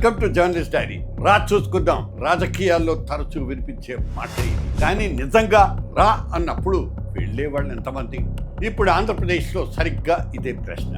Welcome to journalist dairy. రా చూసుకుందాం రాజకీయాల్లో తరచూ వినిపించే మాట ఇది. కానీ నిజంగా రా అన్నప్పుడు వెళ్లే వాళ్ళు ఎంతమంది? ఇప్పుడు ఆంధ్రప్రదేశ్లో సరిగ్గా ఇదే ప్రశ్న.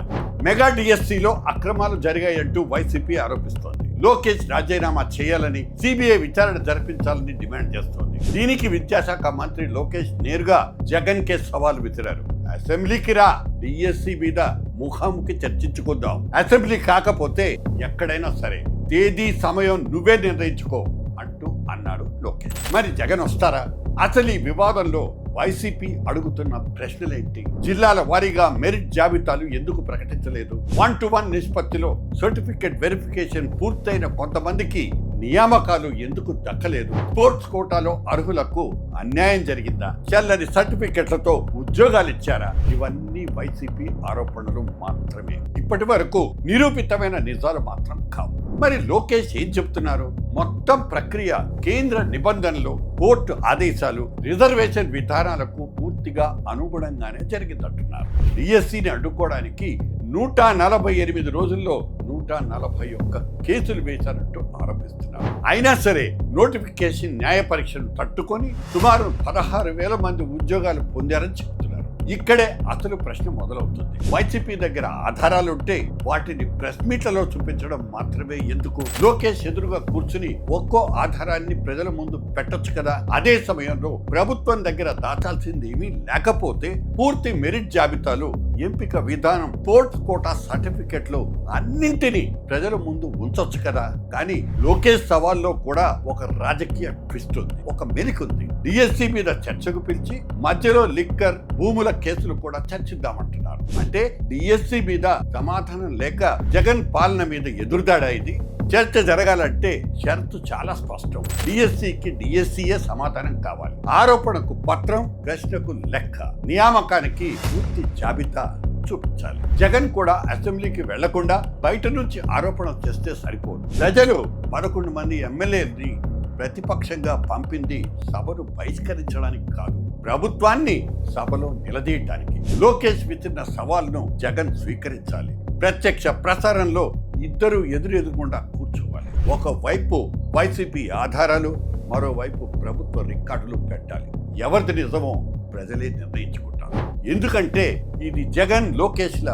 మెగా డిఎస్సిలో అక్రమాలు జరిగాయంటూ వైసీపీ ఆరోపిస్తోంది. లోకేష్ రాజీనామా చేయాలని, సిబిఐ విచారణ జరిపించాలని డిమాండ్ చేస్తోంది. దీనికి విద్యాశాఖ మంత్రి లోకేష్ నేరుగా జగన్ కే సవాల్ విసిరారు. అసెంబ్లీకి రా, డిఎస్సి మీద ముఖాముఖి చర్చించుకుందాం. అసెంబ్లీ కాకపోతే ఎక్కడైనా సరే తేదీ సమయం నువ్వే నిర్ణయించుకో అంటూ అన్నాడు లోకేష్. మరి జగన్ వస్తారా? అసలు ఈ వివాదంలో వైసీపీ అడుగుతున్న ప్రశ్నలేంటి? జిల్లాల వారీగా మెరిట్ జాబితాలు ఎందుకు ప్రకటించలేదు? 1:1 నిష్పత్తిలో సర్టిఫికెట్ వెరిఫికేషన్ పూర్తయిన కొంతమందికి నియామకాలు ఎందుకు దక్కలేదు? స్పోర్ట్స్ కోటాలో అర్హులకు అన్యాయం జరిగిందా? చెల్లని సర్టిఫికెట్లతో ఉద్యోగాలు ఇచ్చారా? ఇవన్నీ వైసీపీ ఆరోపణలు మాత్రమే. ఇప్పటి వరకు నిరూపితమైన నిజాలు మాత్రం కావు. మరి లోకేష్ ఏం చెప్తున్నారు? మొత్తం ప్రక్రియ కేంద్ర నిబంధనలు, కోర్టు ఆదేశాలు, రిజర్వేషన్ విధానాలకు పూర్తిగా అనుగుణంగానే జరిగిందంటున్నారు. డిఎస్సిని అడ్డుకోవడానికి 148 రోజుల్లో 141 కేసులు వేశారంటూ ఆరోపిస్తున్నారు. అయినా సరే నోటిఫికేషన్ న్యాయ పరీక్షను తట్టుకొని సుమారు 16,000 మంది ఉద్యోగాలు పొందారని చెబుతున్నారు. ఇక్కడే అసలు ప్రశ్న మొదలవుతుంది. వైసీపీ దగ్గర ఆధారాలుంటే వాటిని ప్రెస్ మీట్లలో చూపించడం మాత్రమే ఎందుకు? లోకేష్ ఎదురుగా కూర్చుని ఒక్కో ఆధారాన్ని ప్రజల ముందు పెట్టొచ్చు కదా. అదే సమయంలో ప్రభుత్వం దగ్గర దాచాల్సింది ఏమీ లేకపోతే పూర్తి మెరిట్ జాబితాలు, ఎంపిక విధానం, స్పోర్ట్స్ కోటా సర్టిఫికెట్లు అన్నింటినీ ప్రజల ముందు ఉంచొచ్చు కదా. కానీ లోకేష్ సవాల్లో కూడా ఒక రాజకీయ ట్విస్ట్ ఉంది, ఒక మెలికుంది. డిఎస్సి మీద చర్చకు పిలిచి మధ్యలో లిక్కర్, భూముల కేసులు కూడా చర్చిద్దామంటున్నారు. అంటే డిఎస్సి మీద సమాధానం లేక జగన్ పాలన మీద ఎదురుదాడా ఇది? చర్చ జరగాలంటే షరతు చాలా స్పష్టం. డిఎస్సికి డిఎస్సియే సమాధానం కావాలి. ఆరోపణకు పత్రం, ప్రశ్నకు లెక్క, నియామకానికి పూర్తి జాబితా చూపించాలి. జగన్ కూడా అసెంబ్లీకి వెళ్లకుండా బయట నుంచి ఆరోపణలు చేస్తే సరిపోదు. ప్రజలు 11 మంది ఎమ్మెల్యేలని ప్రతిపక్షంగా పంపింది సభను బహిష్కరించడానికి కాదు, ప్రభుత్వాన్ని సభలో నిలదీయటానికి. లోకేష్ విసిరిన సవాల్ను జగన్ స్వీకరించాలి. ప్రత్యక్ష ప్రసారంలో ఇద్దరు ఎదురుకుండా కూర్చోవాలి. ఒకవైపు వైసీపీ ఆధారాలు, మరోవైపు ప్రభుత్వ రికార్డులు పెట్టాలి. ఎవరిది నిజమో ప్రజలే నిర్ణయించుకుంటారు. ఎందుకంటే ఇది జగన్, లోకేష్ల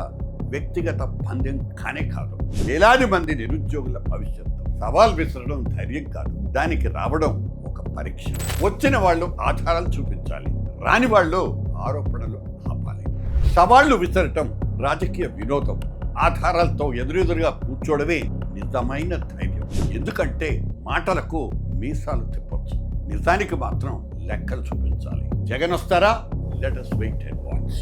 వ్యక్తిగత పందెం కానే కాదు. వేలాది మంది నిరుద్యోగుల భవిష్యత్తు. సవాల్ విసరడం ధైర్యం కాదు, దానికి రావడం ఒక పరీక్ష. వచ్చిన వాళ్ళు ఆధారాలు చూపించాలి, రాని వాళ్ళు ఆరోపణలు ఆపాలి. సవాళ్లు విసరటం రాజకీయ వినోదం, ఆధారాలతో ఎదురెదురుగా కూర్చోవడమే నిజమైన ధైర్యం. ఎందుకంటే మాటలకు మీసాలు తిప్పొచ్చు, నిజానికి మాత్రం లెక్కలు చూపించాలి. జగన్ వస్తారా? Let us wait and watch.